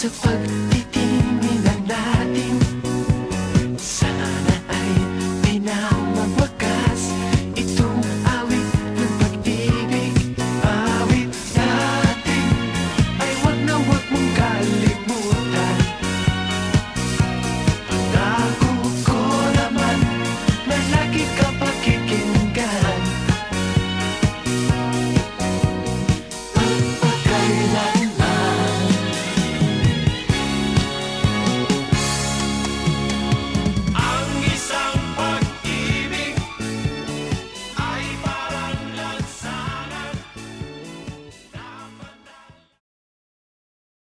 sa pagtitinginan natin. Sana ay pinamagwakas itong awit ng pag-ibig. Awit natin ay wag na wag mong kalimutan. Pangako ko naman na lagi ka pakikinggan. Magpakailan